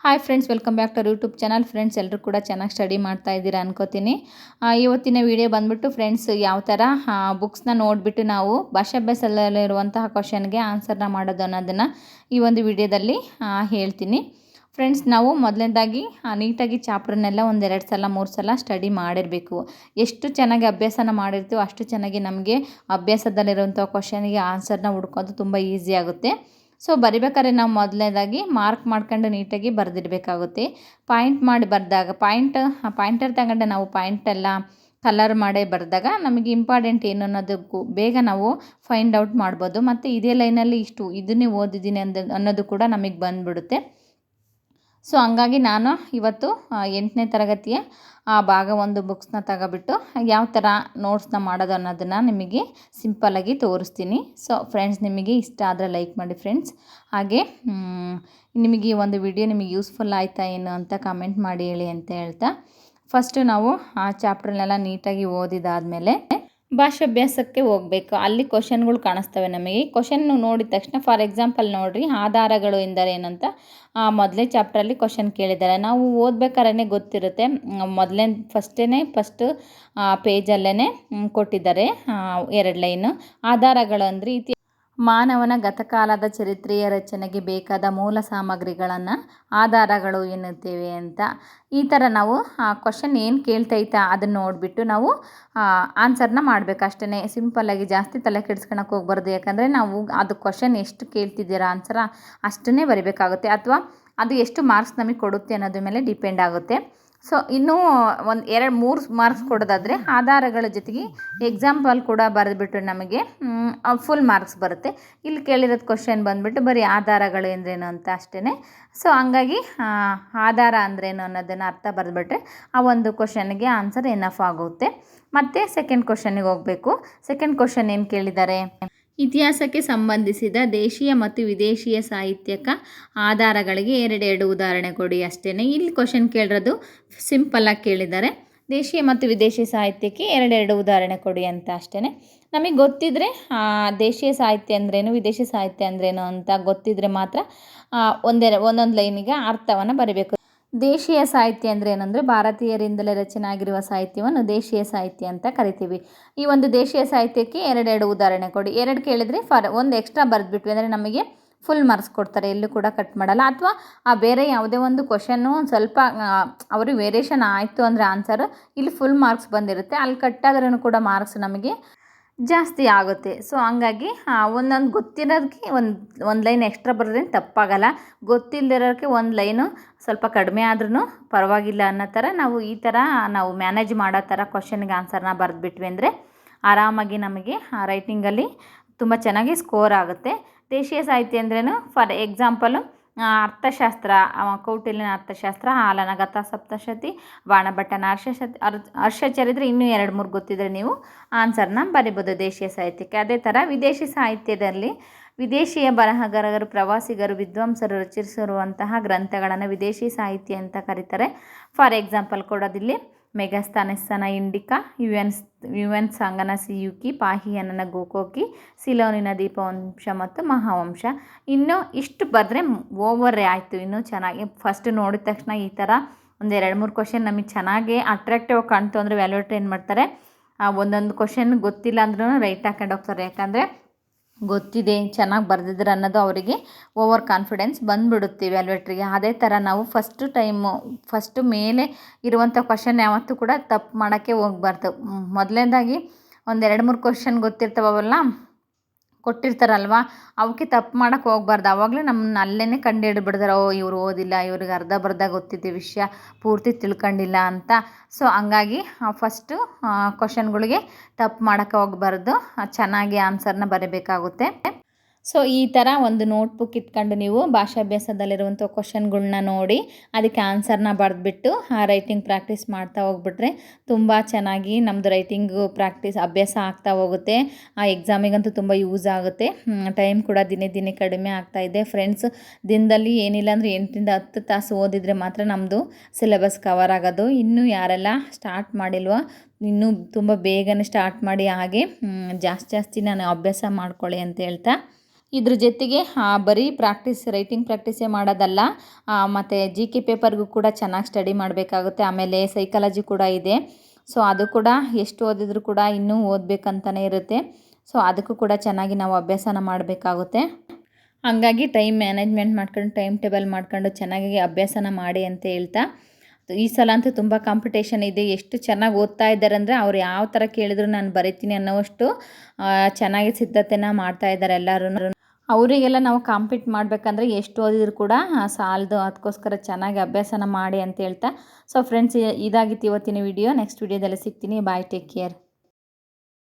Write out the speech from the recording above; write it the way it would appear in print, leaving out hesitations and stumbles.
Hi friends, welcome back to YouTube channel. Friends, ಎಲ್ಲರೂ ಕೂಡ ಚೆನ್ನಾಗಿ ಸ್ಟಡಿ ಮಾಡ್ತಾ ಇದ್ದೀರಾ ಅನ್ಕೋತೀನಿ. ಇವತ್ತಿನ ವಿಡಿಯೋ ಬಂದುಬಿಟ್ಟು ಫ್ರೆಂಡ್ಸ್, ಯಾವ ಥರ ಬುಕ್ಸ್ನ ನೋಡಿಬಿಟ್ಟು ನಾವು ಭಾಷಾಭ್ಯಾಸದಲ್ಲಿರುವಂತಹ ಕ್ವಶನ್ಗೆ ಆನ್ಸರ್ನ ಮಾಡೋದು ಅನ್ನೋದನ್ನು ಈ ಒಂದು ವಿಡಿಯೋದಲ್ಲಿ ಹೇಳ್ತೀನಿ. ಫ್ರೆಂಡ್ಸ್, ನಾವು ಮೊದಲನೇದಾಗಿ ನೀಟಾಗಿ ಚಾಪ್ಟರ್ನೆಲ್ಲ ಒಂದೆರಡು ಸಲ 3 ಸಲ ಸ್ಟಡಿ ಮಾಡಿರಬೇಕು. ಎಷ್ಟು ಚೆನ್ನಾಗಿ ಅಭ್ಯಾಸನ ಮಾಡಿರ್ತೀವೋ ಅಷ್ಟು ಚೆನ್ನಾಗಿ ನಮಗೆ ಅಭ್ಯಾಸದಲ್ಲಿರುವಂಥ ಕ್ವಶನ್ಗೆ ಆನ್ಸರ್ನ ಹುಡ್ಕೋದು ತುಂಬ ಈಸಿ ಆಗುತ್ತೆ. ಸೊ ಬರಿಬೇಕಾದ್ರೆ ನಾವು ಮೊದಲನೇದಾಗಿ ಮಾರ್ಕ್ ಮಾಡ್ಕೊಂಡು ನೀಟಾಗಿ ಬರೆದಿಡಬೇಕಾಗುತ್ತೆ. ಪಾಯಿಂಟ್ ಮಾಡಿ ಬರೆದಾಗ ಪಾಯಿಂಟರ್ ತಗೊಂಡು ನಾವು ಪಾಯಿಂಟೆಲ್ಲ ಕಲರ್ ಮಾಡೇ ಬರೆದಾಗ ನಮಗೆ ಇಂಪಾರ್ಟೆಂಟ್ ಏನು ಅನ್ನೋದಕ್ಕೂ ಬೇಗ ನಾವು ಫೈಂಡ್ ಔಟ್ ಮಾಡ್ಬೋದು. ಮತ್ತು ಇದೇ ಲೈನಲ್ಲಿ ಇಷ್ಟು ಇದನ್ನೇ ಓದಿದ್ದೀನಿ ಅನ್ನೋದು ಕೂಡ ನಮಗೆ ಬಂದುಬಿಡುತ್ತೆ. ಸೊ ಹಂಗಾಗಿ ನಾನು ಇವತ್ತು 8ನೇ ತರಗತಿಯ ಭಾಗ 1 ಬುಕ್ಸ್ನ ತಗೊಬಿಟ್ಟು ಯಾವ ಥರ ನೋಟ್ಸ್ನ ಮಾಡೋದು ಅನ್ನೋದನ್ನು ನಿಮಗೆ ಸಿಂಪಲ್ಲಾಗಿ ತೋರಿಸ್ತೀನಿ. ಸೊ ಫ್ರೆಂಡ್ಸ್, ನಿಮಗೆ ಇಷ್ಟ ಆದರೆ ಲೈಕ್ ಮಾಡಿ ಫ್ರೆಂಡ್ಸ್. ಹಾಗೆ ನಿಮಗೆ ಈ ಒಂದು ವಿಡಿಯೋ ನಿಮಗೆ ಯೂಸ್ಫುಲ್ ಆಯಿತಾ ಏನು ಅಂತ ಕಮೆಂಟ್ ಮಾಡಿ ಹೇಳಿ ಅಂತ ಹೇಳ್ತಾ, ಫಸ್ಟು ನಾವು ಆ ಚಾಪ್ಟರ್ನೆಲ್ಲ ನೀಟಾಗಿ ಓದಿದಾದಮೇಲೆ ಭಾಷಾಭ್ಯಾಸಕ್ಕೆ ಹೋಗಬೇಕು. ಅಲ್ಲಿ ಕ್ವಶನ್ಗಳು ಕಾಣಿಸ್ತವೆ ನಮಗೆ. ಕ್ವಶನ್ನು ನೋಡಿದ ತಕ್ಷಣ ಫಾರ್ ಎಕ್ಸಾಂಪಲ್ ನೋಡಿರಿ, ಆಧಾರಗಳು ಎಂದರೇನಂತ ಮೊದಲೇ ಚಾಪ್ಟ್ರಲ್ಲಿ ಕ್ವಶನ್ ಕೇಳಿದ್ದಾರೆ. ನಾವು ಓದ್ಬೇಕಾದ್ರೆ ಗೊತ್ತಿರುತ್ತೆ. ಫಸ್ಟ್ ಪೇಜಲ್ಲೇ ಕೊಟ್ಟಿದ್ದಾರೆ 2 ಲೈನು. ಆಧಾರಗಳು ಅಂದರೆ ಮಾನವನ ಗತಕಾಲದ ಚರಿತ್ರೆಯ ರಚನೆಗೆ ಬೇಕಾದ ಮೂಲ ಸಾಮಗ್ರಿಗಳನ್ನು ಆಧಾರಗಳು ಎನ್ನುತ್ತೇವೆ ಅಂತ. ಈ ಥರ ನಾವು ಕ್ವಶನ್ ಏನು ಕೇಳ್ತೈತಾ ಅದನ್ನು ನೋಡಿಬಿಟ್ಟು ನಾವು ಆನ್ಸರ್ನ ಮಾಡಬೇಕು. ಅಷ್ಟೇ ಸಿಂಪಲ್ಲಾಗಿ, ಜಾಸ್ತಿ ತಲೆ ಕೆಡಿಸ್ಕೊಳಕ್ಕೆ ಹೋಗ್ಬಾರ್ದು. ಯಾಕಂದರೆ ನಾವು ಅದು ಕ್ವಶನ್ ಎಷ್ಟು ಕೇಳ್ತಿದ್ದೀರಾ ಆನ್ಸರ ಅಷ್ಟನ್ನೇ ಬರಿಬೇಕಾಗುತ್ತೆ, ಅಥವಾ ಅದು ಎಷ್ಟು ಮಾರ್ಕ್ಸ್ ನಮಗೆ ಕೊಡುತ್ತೆ ಅನ್ನೋದ್ರ ಮೇಲೆ ಡಿಪೆಂಡ್ ಆಗುತ್ತೆ. ಸೊ ಇನ್ನೂ 2-3 ಮಾರ್ಕ್ಸ್ ಕೊಡೋದಾದರೆ ಆಧಾರಗಳ ಜೊತೆಗೆ ಎಕ್ಸಾಂಪಲ್ ಕೂಡ ಬರೆದ್ಬಿಟ್ಟು ನಮಗೆ ಫುಲ್ ಮಾರ್ಕ್ಸ್ ಬರುತ್ತೆ. ಇಲ್ಲಿ ಕೇಳಿರೋದು ಕ್ವಶನ್ ಬಂದುಬಿಟ್ಟು ಬರೀ ಆಧಾರಗಳು ಎಂದ್ರೇನು ಅಂತ ಅಷ್ಟೇ. ಸೊ ಹಂಗಾಗಿ ಆಧಾರ ಅಂದ್ರೇನು ಅನ್ನೋದನ್ನು ಅರ್ಥ ಬರೆದ್ಬಿಟ್ರೆ ಆ ಒಂದು ಕ್ವಶನ್ಗೆ ಆನ್ಸರ್ ಎನಫ್ ಆಗುತ್ತೆ. ಮತ್ತು ಸೆಕೆಂಡ್ ಕ್ವಶನ್ನಿಗೆ ಹೋಗಬೇಕು. ಸೆಕೆಂಡ್ ಕ್ವಶನ್ ಏನು ಕೇಳಿದ್ದಾರೆ, ಇತಿಹಾಸಕ್ಕೆ ಸಂಬಂಧಿಸಿದ ದೇಶೀಯ ಮತ್ತು ವಿದೇಶೀಯ ಸಾಹಿತ್ಯಕ ಆಧಾರಗಳಿಗೆ 2 ಉದಾಹರಣೆ ಕೊಡಿ ಅಷ್ಟೇ. ಇಲ್ಲಿ ಕ್ವಶನ್ ಕೇಳಿರೋದು ಸಿಂಪಲ್ಲಾಗಿ ಕೇಳಿದ್ದಾರೆ. ದೇಶೀಯ ಮತ್ತು ವಿದೇಶಿ ಸಾಹಿತ್ಯಕ್ಕೆ 2 ಉದಾಹರಣೆ ಕೊಡಿ ಅಂತ ಅಷ್ಟೇ. ನಮಗೆ ಗೊತ್ತಿದ್ದರೆ ದೇಶೀಯ ಸಾಹಿತ್ಯ ಅಂದ್ರೇನು, ವಿದೇಶಿ ಸಾಹಿತ್ಯ ಅಂದ್ರೇನು ಅಂತ ಗೊತ್ತಿದ್ದರೆ ಮಾತ್ರ ಒಂದೊಂದು ಲೈನಿಗೆ ಅರ್ಥವನ್ನು ಬರೀಬೇಕು. ದೇಶೀಯ ಸಾಹಿತ್ಯ ಅಂದರೆ ಏನಂದರೆ ಭಾರತೀಯರಿಂದಲೇ ರಚನೆ ಆಗಿರುವ ಸಾಹಿತ್ಯವನ್ನು ದೇಶೀಯ ಸಾಹಿತ್ಯ ಅಂತ ಕರಿತೀವಿ. ಈ ಒಂದು ದೇಶೀಯ ಸಾಹಿತ್ಯಕ್ಕೆ 2 ಉದಾಹರಣೆ ಕೊಡಿ. 2 ಕೇಳಿದರೆ ಒಂದು ಎಕ್ಸ್ಟ್ರಾ ಬರೆದ್ಬಿಟ್ವಿ ಅಂದರೆ ನಮಗೆ ಫುಲ್ ಮಾರ್ಕ್ಸ್ ಕೊಡ್ತಾರೆ, ಎಲ್ಲೂ ಕೂಡ ಕಟ್ ಮಾಡಲ್ಲ. ಅಥವಾ ಬೇರೆ ಯಾವುದೇ ಒಂದು ಕ್ವಶನ್ನು ಸ್ವಲ್ಪ ಅವರು ವೇರಿಯೇಷನ್ ಆಯಿತು ಅಂದರೆ ಆನ್ಸರ್ ಇಲ್ಲಿ ಫುಲ್ ಮಾರ್ಕ್ಸ್ ಬಂದಿರುತ್ತೆ, ಅಲ್ಲಿ ಕಟ್ಟಾದ್ರೂ ಕೂಡ ಮಾರ್ಕ್ಸ್ ನಮಗೆ ಜಾಸ್ತಿ ಆಗುತ್ತೆ. ಸೊ ಹಂಗಾಗಿ ಒಂದೊಂದು ಗೊತ್ತಿರೋದಕ್ಕೆ ಒಂದು ಲೈನ್ ಎಕ್ಸ್ಟ್ರಾ ಬರೋದ್ರಿಂದ ತಪ್ಪಾಗಲ್ಲ. ಗೊತ್ತಿಲ್ಲದಿರೋಕ್ಕೆ ಒಂದು ಲೈನು ಸ್ವಲ್ಪ ಕಡಿಮೆ ಆದ್ರೂ ಪರವಾಗಿಲ್ಲ ಅನ್ನೋ ಥರ ಈ ಥರ ನಾವು ಮ್ಯಾನೇಜ್ ಮಾಡೋ ಥರ ಕ್ವಶನ್ಗೆ ಆನ್ಸರ್ನ ಬರೆದ್ಬಿಟ್ವಿ ಅಂದರೆ ಆರಾಮಾಗಿ ನಮಗೆ ರೈಟಿಂಗಲ್ಲಿ ತುಂಬ ಚೆನ್ನಾಗಿ ಸ್ಕೋರ್ ಆಗುತ್ತೆ. ದೇಶೀಯ ಸಾಹಿತ್ಯ ಅಂದ್ರೇನು, ಫಾರ್ ಎಕ್ಸಾಂಪಲು ಅರ್ಥಶಾಸ್ತ್ರ, ಕೌಟಿಲ್ಯನ ಅರ್ಥಶಾಸ್ತ್ರ, ಹಾಲನ ಗತಾ ಸಪ್ತಶತಿ, ಬಾಣಭಟ್ಟನ ಹರ್ಷಚರಿತ್ರೆ, ಇನ್ನೂ 2-3 ಗೊತ್ತಿದ್ದರೆ ನೀವು ಆನ್ಸರ್ನ ಬರಿಬೋದು ದೇಶೀಯ ಸಾಹಿತ್ಯಕ್ಕೆ. ಅದೇ ಥರ ವಿದೇಶಿ ಸಾಹಿತ್ಯದಲ್ಲಿ ವಿದೇಶಿಯ ಬರಹಗಾರರು, ಪ್ರವಾಸಿಗರು, ವಿದ್ವಾಂಸರು ರಚಿಸಿರುವಂತಹ ಗ್ರಂಥಗಳನ್ನು ವಿದೇಶಿ ಸಾಹಿತ್ಯ ಅಂತ ಕರೀತಾರೆ. For example ಕೊಡೋದಿಲ್ಲಿ ಮೆಗಸ್ತನೆಸ್ಸನ Indica, UN Sangana ಸಿಯುಕಿ, ಪಾಹಿಯನನ ಗೋಕೋಕಿ, ಸಿಲೋನಿನ ದೀಪವಂಶ ಮತ್ತು ಮಹಾವಂಶ. ಇನ್ನು ಇಷ್ಟು ಬರೆದ್ರೆ ಓವರ್ ಆಯಿತು. ಇನ್ನೂ ಚೆನ್ನಾಗಿ ಫಸ್ಟ್ ನೋಡಿದ ತಕ್ಷಣ ಈ ಥರ 2-3 ಕ್ವಶನ್ ನಮಗೆ ಚೆನ್ನಾಗಿ ಅಟ್ರಾಕ್ಟಿವ್ ಕಾಣ್ತು ಅಂದರೆ ವ್ಯಾಲ್ಯೂಟರ್ ಏನು ಮಾಡ್ತಾರೆ, ಒಂದೊಂದು ಕ್ವಶನ್ ಗೊತ್ತಿಲ್ಲ ಅಂದ್ರೂ ರೈಟ್ ಹಾಕೊಂಡು ಹೋಗ್ತಾರೆ. ಯಾಕಂದರೆ ಗೊತ್ತಿದೆ, ಚೆನ್ನಾಗಿ ಬರೆದಿದ್ರೆ ಅನ್ನೋದು ಅವರಿಗೆ ಓವರ್ ಕಾನ್ಫಿಡೆನ್ಸ್ ಬಂದುಬಿಡುತ್ತೆ ವ್ಯಾಲ್ಯೂಟ್ರಿಗೆ. ಅದೇ ಥರ ನಾವು ಫಸ್ಟು ಮೇಲೆ ಇರುವಂಥ ಕ್ವಶನ್ ಯಾವತ್ತೂ ಕೂಡ ತಪ್ಪು ಮಾಡೋಕ್ಕೆ ಹೋಗ್ಬಾರ್ದು. ಮೊದಲನೇದಾಗಿ 2-3 ಕ್ವಶನ್ ಗೊತ್ತಿರ್ತಾವಲ್ಲ ಕೊಟ್ಟಿರ್ತಾರಲ್ವ, ಅವಕ್ಕೆ ತಪ್ಪು ಮಾಡೋಕ್ಕೆ ಹೋಗ್ಬಾರ್ದು. ಆವಾಗಲೇ ನಮ್ಮನ್ನ ಅಲ್ಲೇ ಕಂಡುಹಿಡಿದ್ಬಿಡ್ತಾರೆ, ಇವ್ರು ಓದಿಲ್ಲ, ಇವ್ರಿಗೆ ಅರ್ಧ ಗೊತ್ತಿದ್ದ ವಿಷಯ ಪೂರ್ತಿ ತಿಳ್ಕೊಂಡಿಲ್ಲ ಅಂತ. ಸೊ ಹಂಗಾಗಿ ಫಸ್ಟು ಕ್ವಶನ್ಗಳಿಗೆ ತಪ್ಪು ಮಾಡೋಕ್ಕೆ ಹೋಗ್ಬಾರ್ದು, ಚೆನ್ನಾಗಿ ಆನ್ಸರ್ನ ಬರೀಬೇಕಾಗುತ್ತೆ. ಸೊ ಈ ಥರ ಒಂದು ನೋಟ್ಬುಕ್ ಇಟ್ಕೊಂಡು ನೀವು ಭಾಷಾಭ್ಯಾಸದಲ್ಲಿರುವಂಥ ಕ್ವಶನ್ಗಳ್ನ ನೋಡಿ ಅದಕ್ಕೆ ಆನ್ಸರ್ನ ಬರೆದ್ಬಿಟ್ಟು ರೈಟಿಂಗ್ ಪ್ರಾಕ್ಟೀಸ್ ಮಾಡ್ತಾ ಹೋಗ್ಬಿಟ್ರೆ ತುಂಬ ಚೆನ್ನಾಗಿ ನಮ್ಮದು ರೈಟಿಂಗು ಅಭ್ಯಾಸ ಆಗ್ತಾ ಹೋಗುತ್ತೆ. ಆ ಎಕ್ಸಾಮಿಗಂತೂ ತುಂಬ ಯೂಸ್ ಆಗುತ್ತೆ. ಟೈಮ್ ಕೂಡ ದಿನೇ ಕಡಿಮೆ ಆಗ್ತಾಯಿದೆ ಫ್ರೆಂಡ್ಸ್. ದಿನದಲ್ಲಿ ಏನಿಲ್ಲ ಅಂದರೆ 8-10 ತಾಸು ಓದಿದರೆ ಮಾತ್ರ ನಮ್ಮದು ಸಿಲೆಬಸ್ ಕವರ್ ಆಗೋದು. ಇನ್ನೂ ಯಾರೆಲ್ಲ ಸ್ಟಾರ್ಟ್ ಮಾಡಿಲ್ವೋ ಇನ್ನೂ ತುಂಬ ಬೇಗನೆ ಸ್ಟಾರ್ಟ್ ಮಾಡಿ, ಹಾಗೆ ಜಾಸ್ತಿ ನಾನು ಅಭ್ಯಾಸ ಮಾಡ್ಕೊಳ್ಳಿ ಅಂತ ಹೇಳ್ತಾ ಇದ್ರ ಜೊತೆಗೆ ಬರೀ ರೈಟಿಂಗ್ ಪ್ರಾಕ್ಟೀಸೇ ಮಾಡೋದಲ್ಲ, ಮತ್ತು ಜಿ ಕೆ ಪೇಪರ್ಗೂ ಕೂಡ ಚೆನ್ನಾಗಿ ಸ್ಟಡಿ ಮಾಡಬೇಕಾಗುತ್ತೆ. ಆಮೇಲೆ ಸೈಕಾಲಜಿ ಕೂಡ ಇದೆ. ಸೊ ಅದು ಕೂಡ ಎಷ್ಟು ಓದಿದ್ರು ಕೂಡ ಇನ್ನೂ ಓದಬೇಕಂತಲೇ ಇರುತ್ತೆ. ಸೊ ಅದಕ್ಕೂ ಕೂಡ ಚೆನ್ನಾಗಿ ನಾವು ಅಭ್ಯಾಸನ ಮಾಡಬೇಕಾಗುತ್ತೆ. ಹಾಗಾಗಿ ಟೈಮ್ ಮ್ಯಾನೇಜ್ಮೆಂಟ್ ಮಾಡ್ಕೊಂಡು, ಟೈಮ್ ಟೇಬಲ್ ಮಾಡ್ಕೊಂಡು ಚೆನ್ನಾಗಿ ಅಭ್ಯಾಸನ ಮಾಡಿ ಅಂತ ಹೇಳ್ತಾ, ಈ ಸಲ ಅಂತೂ ತುಂಬ ಕಾಂಪಿಟೇಷನ್ ಇದೆ. ಎಷ್ಟು ಚೆನ್ನಾಗಿ ಓದ್ತಾ ಇದ್ದಾರೆ ಅಂದರೆ ಅವ್ರು ಯಾವ ಥರ ಕೇಳಿದ್ರು ನಾನು ಬರಿತೀನಿ ಅನ್ನೋವಷ್ಟು ಚೆನ್ನಾಗಿ ಸಿದ್ಧತೆನ ಮಾಡ್ತಾ ಇದ್ದಾರೆ ಎಲ್ಲರೂ. ಅವರಿಗೆಲ್ಲ ನಾವು ಕಾಂಪೀಟ್ ಮಾಡಬೇಕಂದ್ರೆ ಎಷ್ಟು ಓದಿದ್ರು ಕೂಡ ಸಾಲದು. ಅದಕ್ಕೋಸ್ಕರ ಚೆನ್ನಾಗಿ ಅಭ್ಯಾಸನ ಮಾಡಿ ಅಂತ ಹೇಳ್ತಾ, ಸೊ ಫ್ರೆಂಡ್ಸ್, ಇದಾಗಿತ್ತು ಇವತ್ತಿನ ವಿಡಿಯೋ. ನೆಕ್ಸ್ಟ್ ವಿಡಿಯೋದಲ್ಲಿ ಸಿಗ್ತೀನಿ. ಬಾಯ್, ಟೇಕ್ ಕೇರ್.